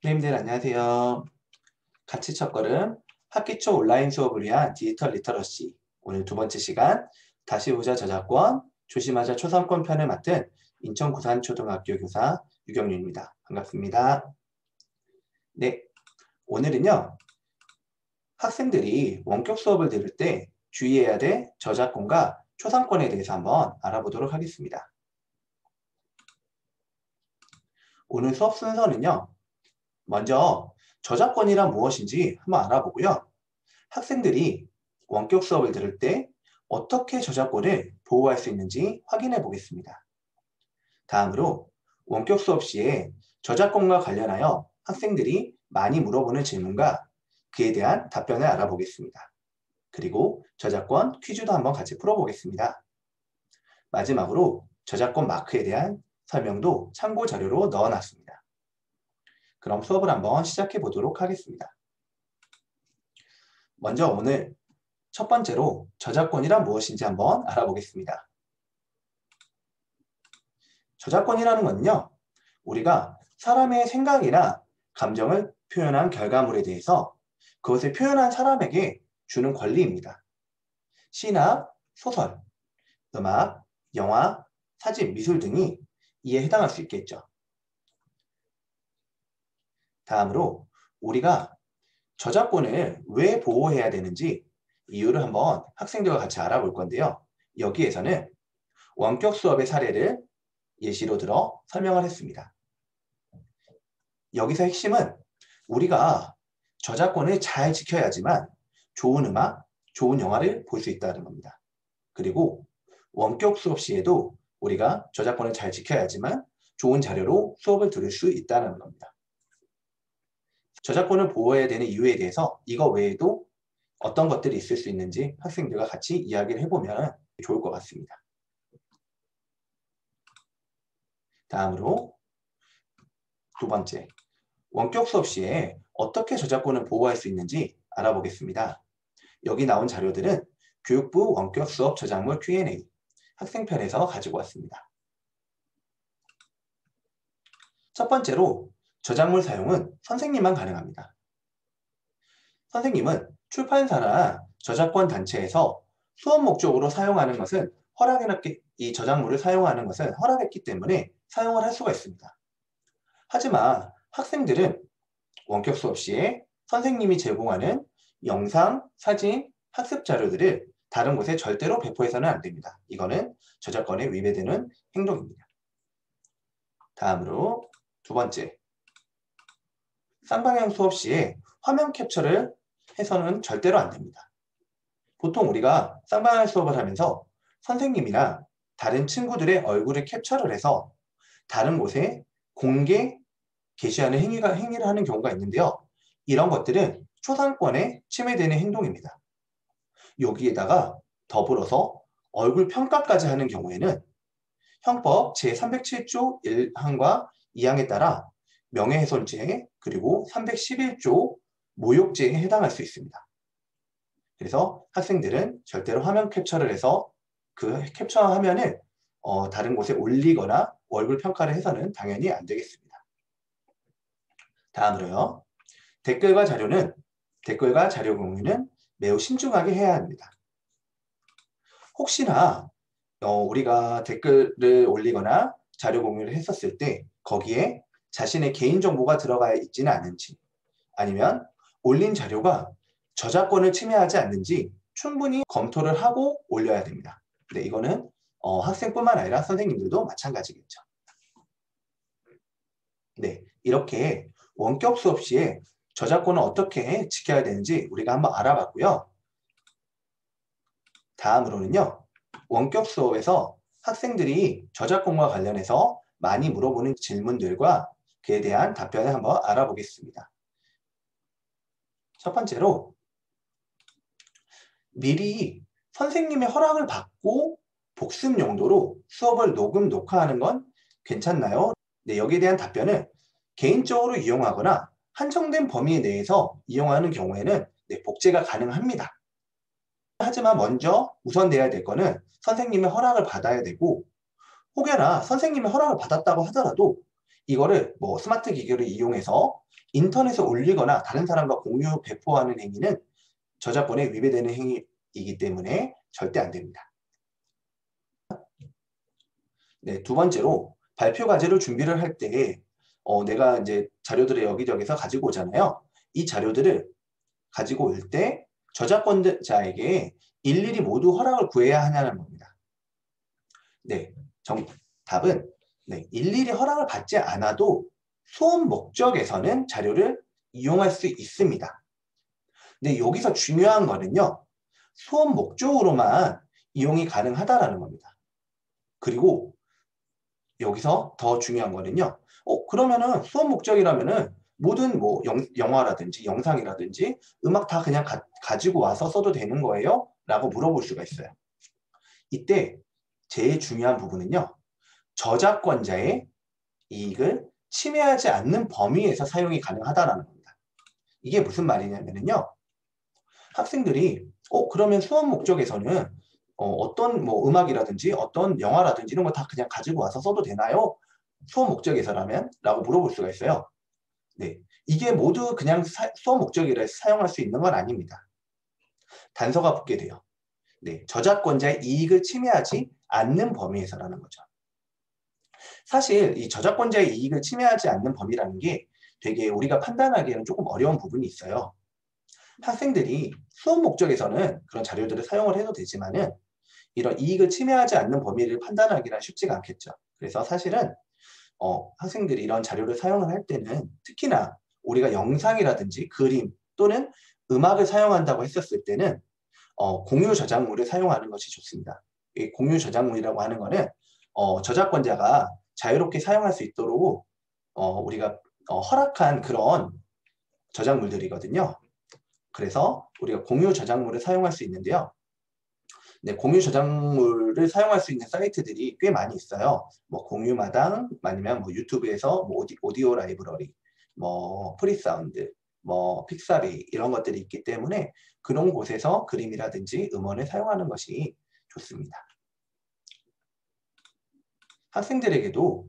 선생님들 안녕하세요. 같이 첫걸음 학기 초 온라인 수업을 위한 디지털 리터러시 오늘 두 번째 시간 다시 보자 저작권 조심하자 초상권 편을 맡은 인천 구산초등학교 교사 유경윤입니다. 반갑습니다. 네, 오늘은요. 학생들이 원격 수업을 들을 때 주의해야 될 저작권과 초상권에 대해서 한번 알아보도록 하겠습니다. 오늘 수업 순서는요. 먼저 저작권이란 무엇인지 한번 알아보고요. 학생들이 원격 수업을 들을 때 어떻게 저작권을 보호할 수 있는지 확인해 보겠습니다. 다음으로 원격 수업 시에 저작권과 관련하여 학생들이 많이 물어보는 질문과 그에 대한 답변을 알아보겠습니다. 그리고 저작권 퀴즈도 한번 같이 풀어보겠습니다. 마지막으로 저작권 마크에 대한 설명도 참고 자료로 넣어놨습니다. 그럼 수업을 한번 시작해 보도록 하겠습니다. 먼저 오늘 첫 번째로 저작권이란 무엇인지 한번 알아보겠습니다. 저작권이라는 것은요, 우리가 사람의 생각이나 감정을 표현한 결과물에 대해서 그것을 표현한 사람에게 주는 권리입니다. 시나 소설, 음악, 영화, 사진, 미술 등이 이에 해당할 수 있겠죠. 다음으로 우리가 저작권을 왜 보호해야 되는지 이유를 한번 학생들과 같이 알아볼 건데요. 여기에서는 원격 수업의 사례를 예시로 들어 설명을 했습니다. 여기서 핵심은 우리가 저작권을 잘 지켜야지만 좋은 음악, 좋은 영화를 볼 수 있다는 겁니다. 그리고 원격 수업 시에도 우리가 저작권을 잘 지켜야지만 좋은 자료로 수업을 들을 수 있다는 겁니다. 저작권을 보호해야 되는 이유에 대해서 이거 외에도 어떤 것들이 있을 수 있는지 학생들과 같이 이야기를 해보면 좋을 것 같습니다. 다음으로 두 번째, 원격 수업 시에 어떻게 저작권을 보호할 수 있는지 알아보겠습니다. 여기 나온 자료들은 교육부 원격 수업 저작물 Q&A 학생편에서 가지고 왔습니다. 첫 번째로 저작물 사용은 선생님만 가능합니다. 선생님은 출판사나 저작권 단체에서 수업 목적으로 사용하는 것은 이 저작물을 사용하는 것은 허락했기 때문에 사용을 할 수가 있습니다. 하지만 학생들은 원격 수업 시에 선생님이 제공하는 영상, 사진, 학습 자료들을 다른 곳에 절대로 배포해서는 안 됩니다. 이거는 저작권에 위배되는 행동입니다. 다음으로 두 번째, 쌍방향 수업 시에 화면 캡처를 해서는 절대로 안 됩니다. 보통 우리가 쌍방향 수업을 하면서 선생님이나 다른 친구들의 얼굴을 캡처를 해서 다른 곳에 공개 게시하는 행위를 하는 경우가 있는데요. 이런 것들은 초상권에 침해되는 행동입니다. 여기에다가 더불어서 얼굴 평가까지 하는 경우에는 형법 제307조 1항과 2항에 따라 명예훼손죄 그리고 311조 모욕죄에 해당할 수 있습니다. 그래서 학생들은 절대로 화면 캡처를 해서 그 캡처 화면을 다른 곳에 올리거나 얼굴 평가를 해서는 당연히 안 되겠습니다. 다음으로요. 댓글과 자료 공유는 매우 신중하게 해야 합니다. 혹시나 우리가 댓글을 올리거나 자료 공유를 했었을 때 거기에 자신의 개인정보가 들어가 있지는 않은지 아니면 올린 자료가 저작권을 침해하지 않는지 충분히 검토를 하고 올려야 됩니다. 네, 이거는 학생뿐만 아니라 선생님들도 마찬가지겠죠. 네, 이렇게 원격 수업 시에 저작권을 어떻게 지켜야 되는지 우리가 한번 알아봤고요. 다음으로는요. 원격 수업에서 학생들이 저작권과 관련해서 많이 물어보는 질문들과 그에 대한 답변을 한번 알아보겠습니다. 첫 번째로 미리 선생님의 허락을 받고 복습 용도로 수업을 녹화하는 건 괜찮나요? 네, 여기에 대한 답변은 개인적으로 이용하거나 한정된 범위 내에서 이용하는 경우에는 네, 복제가 가능합니다. 하지만 먼저 우선돼야 될 거는 선생님의 허락을 받아야 되고 혹여나 선생님의 허락을 받았다고 하더라도 이거를 뭐 스마트 기기를 이용해서 인터넷에 올리거나 다른 사람과 공유, 배포하는 행위는 저작권에 위배되는 행위이기 때문에 절대 안 됩니다. 네, 두 번째로 발표 과제를 준비를 할 때 내가 이제 자료들을 여기저기서 가지고 오잖아요. 이 자료들을 가지고 올 때 저작권자에게 일일이 모두 허락을 구해야 하냐는 겁니다. 네, 정답은 네, 일일이 허락을 받지 않아도 수업 목적에서는 자료를 이용할 수 있습니다. 근데 여기서 중요한 거는요. 수업 목적으로만 이용이 가능하다라는 겁니다. 그리고 여기서 더 중요한 거는요. 그러면은 수업 목적이라면은 모든 뭐 영화라든지 영상이라든지 음악 다 그냥 가지고 와서 써도 되는 거예요? 라고 물어볼 수가 있어요. 이때 제일 중요한 부분은요. 저작권자의 이익을 침해하지 않는 범위에서 사용이 가능하다라는 겁니다. 이게 무슨 말이냐면요. 학생들이 그러면 수업 목적에서는 어떤 뭐 음악이라든지 어떤 영화라든지 이런 거 다 그냥 가지고 와서 써도 되나요? 수업 목적에서라면? 라고 물어볼 수가 있어요. 네, 이게 모두 그냥 수업 목적이라 해서 사용할 수 있는 건 아닙니다. 단서가 붙게 돼요. 네, 저작권자의 이익을 침해하지 않는 범위에서라는 거죠. 사실 이 저작권자의 이익을 침해하지 않는 범위라는 게 되게 우리가 판단하기에는 조금 어려운 부분이 있어요. 학생들이 수업 목적에서는 그런 자료들을 사용을 해도 되지만은 이런 이익을 침해하지 않는 범위를 판단하기는 쉽지가 않겠죠. 그래서 사실은 학생들이 이런 자료를 사용을 할 때는 특히나 우리가 영상이라든지 그림 또는 음악을 사용한다고 했었을 때는 공유 저작물을 사용하는 것이 좋습니다. 이 공유 저작물이라고 하는 거는 저작권자가 자유롭게 사용할 수 있도록 우리가 허락한 그런 저작물들이거든요. 그래서 우리가 공유 저작물을 사용할 수 있는데요. 네, 공유 저작물을 사용할 수 있는 사이트들이 꽤 많이 있어요. 뭐 공유마당, 아니면 뭐 유튜브에서 뭐 오디오 라이브러리, 뭐 프리사운드, 뭐 픽사베이 이런 것들이 있기 때문에 그런 곳에서 그림이라든지 음원을 사용하는 것이 좋습니다. 학생들에게도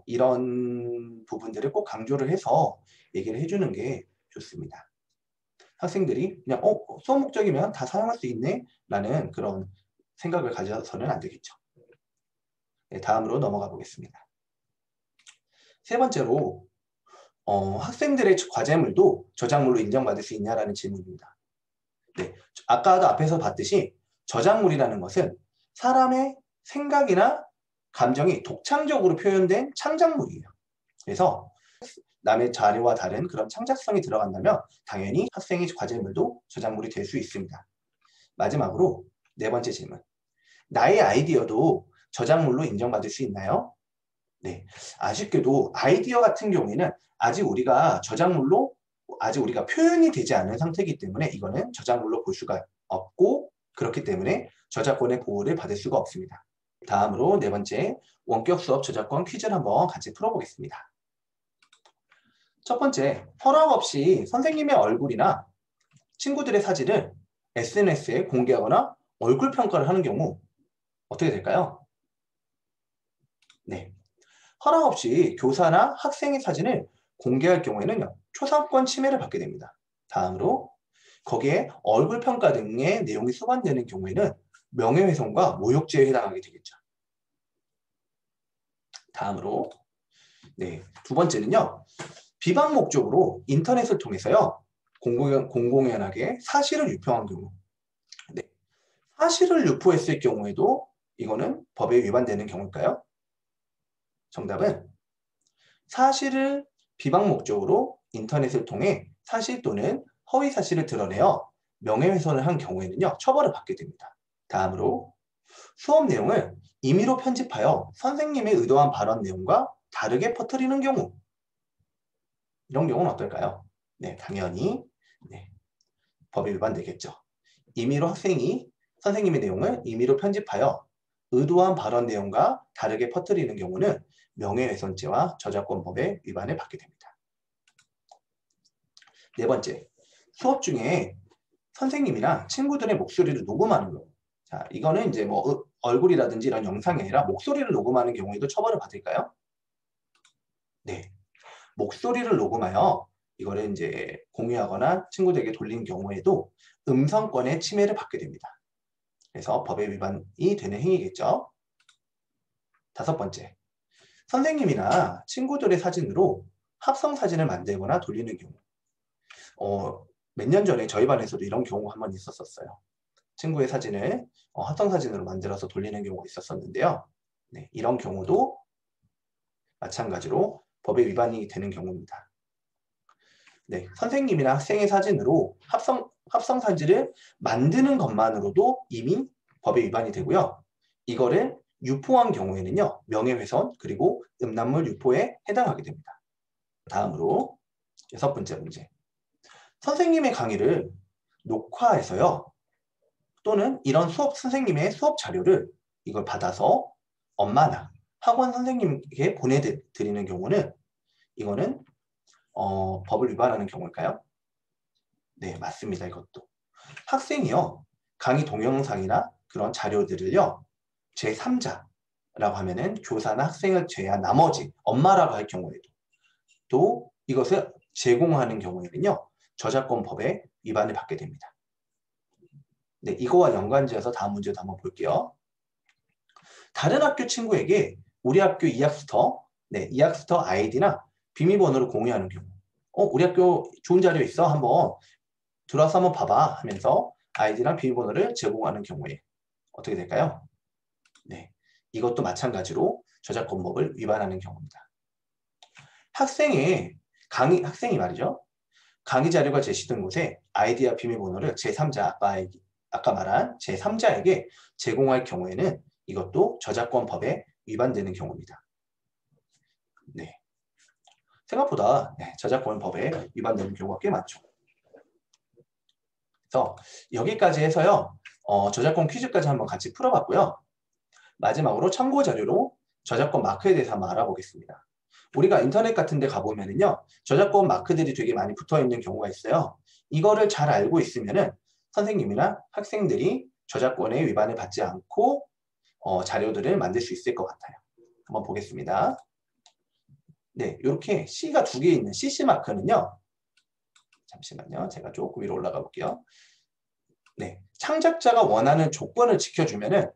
이런 부분들을 꼭 강조를 해서 얘기를 해주는 게 좋습니다. 학생들이 그냥 수업 목적이면 다 사용할 수 있네 라는 그런 생각을 가져서는 안 되겠죠. 네, 다음으로 넘어가 보겠습니다. 세 번째로 학생들의 과제물도 저작물로 인정받을 수 있냐라는 질문입니다. 네, 아까도 앞에서 봤듯이 저작물이라는 것은 사람의 생각이나 감정이 독창적으로 표현된 창작물이에요. 그래서 남의 자료와 다른 그런 창작성이 들어간다면 당연히 학생의 과제물도 저작물이 될 수 있습니다. 마지막으로 네 번째 질문. 나의 아이디어도 저작물로 인정받을 수 있나요? 네, 아쉽게도 아이디어 같은 경우에는 아직 우리가 표현이 되지 않은 상태이기 때문에 이거는 저작물로 볼 수가 없고 그렇기 때문에 저작권의 보호를 받을 수가 없습니다. 다음으로 네 번째 원격 수업 저작권 퀴즈를 한번 같이 풀어보겠습니다. 첫 번째, 허락 없이 선생님의 얼굴이나 친구들의 사진을 SNS에 공개하거나 얼굴 평가를 하는 경우 어떻게 될까요? 네, 허락 없이 교사나 학생의 사진을 공개할 경우에는요, 초상권 침해를 받게 됩니다. 다음으로 거기에 얼굴 평가 등의 내용이 수반되는 경우에는 명예훼손과 모욕죄에 해당하게 되겠죠. 다음으로 네, 두 번째는요, 비방 목적으로 인터넷을 통해서요, 공공연하게 사실을 유포한 경우. 네, 사실을 유포했을 경우에도 이거는 법에 위반되는 경우일까요? 정답은 사실을 비방 목적으로 인터넷을 통해 사실 또는 허위 사실을 드러내어 명예훼손을 한 경우에는요, 처벌을 받게 됩니다. 다음으로 수업 내용을 임의로 편집하여 선생님의 의도한 발언 내용과 다르게 퍼뜨리는 경우. 이런 경우는 어떨까요? 네, 당연히 네, 법에 위반되겠죠. 임의로 학생이 선생님의 내용을 임의로 편집하여 의도한 발언 내용과 다르게 퍼뜨리는 경우는 명예훼손죄와 저작권법의 위반을 받게 됩니다. 네 번째, 수업 중에 선생님이나 친구들의 목소리를 녹음하는 경우. 자, 이거는 이제 뭐 얼굴이라든지 이런 영상이 아니라 목소리를 녹음하는 경우에도 처벌을 받을까요? 네, 목소리를 녹음하여 이거를 이제 공유하거나 친구들에게 돌린 경우에도 음성권의 침해를 받게 됩니다. 그래서 법에 위반이 되는 행위겠죠. 5번째, 선생님이나 친구들의 사진으로 합성 사진을 만들거나 돌리는 경우. 몇 년 전에 저희 반에서도 이런 경우가 한 번 있었어요. 친구의 사진을 합성 사진으로 만들어서 돌리는 경우가 있었는데요. 네, 이런 경우도 마찬가지로 법에 위반이 되는 경우입니다. 네, 선생님이나 학생의 사진으로 합성 사진을 만드는 것만으로도 이미 법에 위반이 되고요. 이거를 유포한 경우에는요, 명예훼손 그리고 음란물 유포에 해당하게 됩니다. 다음으로 6번째 문제. 선생님의 강의를 녹화해서요, 또는 이런 선생님의 수업 자료를 이걸 받아서 엄마나 학원 선생님께 보내드리는 경우는 이거는 법을 위반하는 경우일까요? 네, 맞습니다. 이것도. 학생이요, 강의 동영상이나 그런 자료들을요, 제3자라고 하면은 교사나 학생을 제외한 나머지 엄마라고 할 경우에도 또 이것을 제공하는 경우에는요, 저작권법에 위반을 받게 됩니다. 네, 이거와 연관지어서 다음 문제도 한번 볼게요. 다른 학교 친구에게 우리 학교 이학스터, 네, 이학스터 아이디나 비밀번호를 공유하는 경우. 우리 학교 좋은 자료 있어? 한번 들어와서 한번 봐봐 하면서 아이디랑 비밀번호를 제공하는 경우에 어떻게 될까요? 네, 이것도 마찬가지로 저작권법을 위반하는 경우입니다. 학생이 말이죠. 강의 자료가 제시된 곳에 아이디와 비밀번호를 제3자, 아까 말한 제3자에게 제공할 경우에는 이것도 저작권법에 위반되는 경우입니다. 네. 생각보다 저작권법에 위반되는 경우가 꽤 많죠. 그래서 여기까지 해서요. 저작권 퀴즈까지 한번 같이 풀어봤고요. 마지막으로 참고 자료로 저작권 마크에 대해서 한번 알아보겠습니다. 우리가 인터넷 같은 데 가보면은요, 저작권 마크들이 되게 많이 붙어 있는 경우가 있어요. 이거를 잘 알고 있으면은 선생님이나 학생들이 저작권에 위반을 받지 않고 자료들을 만들 수 있을 것 같아요. 한번 보겠습니다. 네, 이렇게 C가 2개 있는 CC 마크는요. 잠시만요. 제가 조금 위로 올라가 볼게요. 네, 창작자가 원하는 조건을 지켜주면은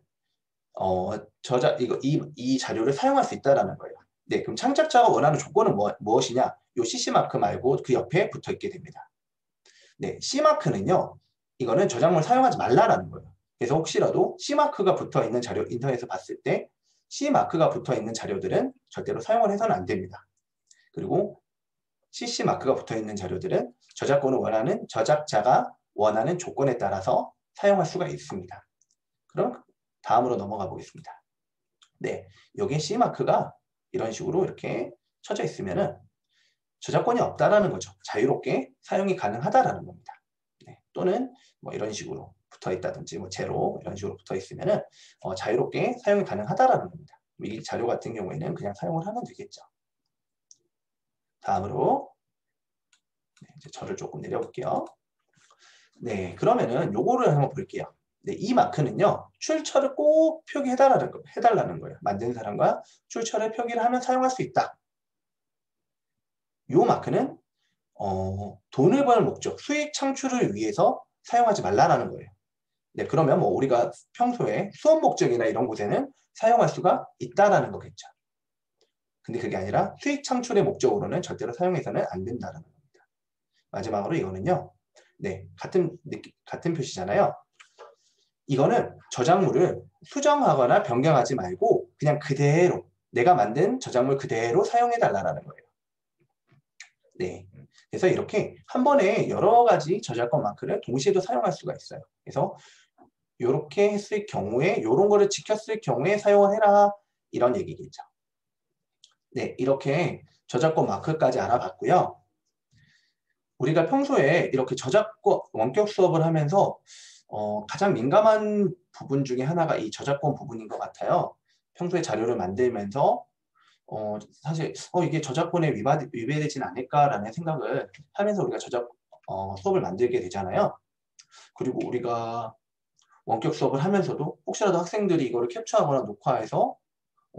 이 자료를 사용할 수 있다라는 거예요. 네, 그럼 창작자가 원하는 조건은 무엇이냐? 요 CC 마크 말고 그 옆에 붙어 있게 됩니다. 네, C 마크는요. 이거는 저작물 사용하지 말라라는 거예요. 그래서 혹시라도 C 마크가 붙어 있는 자료 인터넷에서 봤을 때 C 마크가 붙어 있는 자료들은 절대로 사용을 해서는 안 됩니다. 그리고 CC 마크가 붙어 있는 자료들은 저작자가 원하는 조건에 따라서 사용할 수가 있습니다. 그럼 다음으로 넘어가 보겠습니다. 네, 여기 C 마크가 이런 식으로 이렇게 쳐져 있으면은 저작권이 없다라는 거죠. 자유롭게 사용이 가능하다라는 겁니다. 네, 또는 뭐 이런 식으로 붙어 있다든지 뭐 제로 이런 식으로 붙어 있으면은 자유롭게 사용이 가능하다라는 겁니다. 이 자료 같은 경우에는 그냥 사용을 하면 되겠죠. 다음으로 이제 저를 조금 내려볼게요. 네, 그러면은 요거를 한번 볼게요. 네, 이 마크는요, 출처를 꼭 해달라는 거예요. 만든 사람과 출처를 표기를 하면 사용할 수 있다. 요 마크는 돈을 버는 목적, 수익 창출을 위해서 사용하지 말라라는 거예요. 네, 그러면 뭐 우리가 평소에 수업 목적이나 이런 곳에는 사용할 수가 있다라는 거겠죠. 근데 그게 아니라 수익 창출의 목적으로는 절대로 사용해서는 안 된다는 겁니다. 마지막으로 이거는요. 네, 같은 표시잖아요. 이거는 저작물을 수정하거나 변경하지 말고 그냥 그대로 내가 만든 저작물 그대로 사용해달라는 거예요. 네, 그래서 이렇게 한 번에 여러 가지 저작권 마크를 동시에도 사용할 수가 있어요. 그래서 이렇게 했을 경우에 이런 거를 지켰을 경우에 사용을 해라 이런 얘기겠죠. 네, 이렇게 저작권 마크까지 알아봤고요. 우리가 평소에 이렇게 저작권 원격 수업을 하면서 가장 민감한 부분 중에 하나가 이 저작권 부분인 것 같아요. 평소에 자료를 만들면서 사실 이게 저작권에 위배되진 않을까라는 생각을 하면서 우리가 수업을 만들게 되잖아요. 그리고 우리가 원격 수업을 하면서도 혹시라도 학생들이 이거를 캡처하거나 녹화해서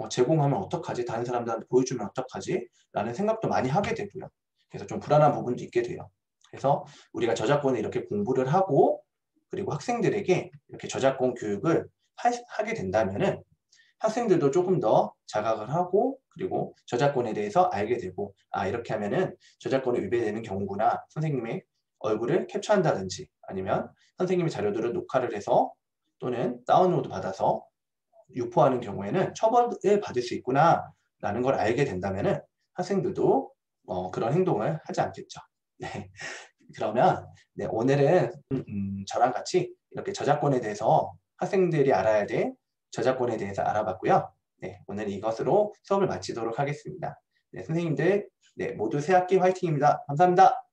제공하면 어떡하지? 다른 사람들한테 보여주면 어떡하지? 라는 생각도 많이 하게 되고요. 그래서 좀 불안한 부분도 있게 돼요. 그래서 우리가 저작권을 이렇게 공부를 하고 그리고 학생들에게 이렇게 저작권 교육을 하게 된다면은 학생들도 조금 더 자각을 하고 그리고 저작권에 대해서 알게 되고 이렇게 하면은 저작권에 위배되는 경우구나. 선생님의 얼굴을 캡처한다든지 아니면 선생님의 자료들을 녹화를 해서 또는 다운로드 받아서 유포하는 경우에는 처벌을 받을 수 있구나 라는 걸 알게 된다면은 학생들도 그런 행동을 하지 않겠죠. 네. 그러면 네, 오늘은 저랑 같이 이렇게 저작권에 대해서 학생들이 알아야 될 저작권에 대해서 알아봤고요. 네, 오늘 이것으로 수업을 마치도록 하겠습니다. 네, 선생님들 네, 모두 새학기 화이팅입니다. 감사합니다.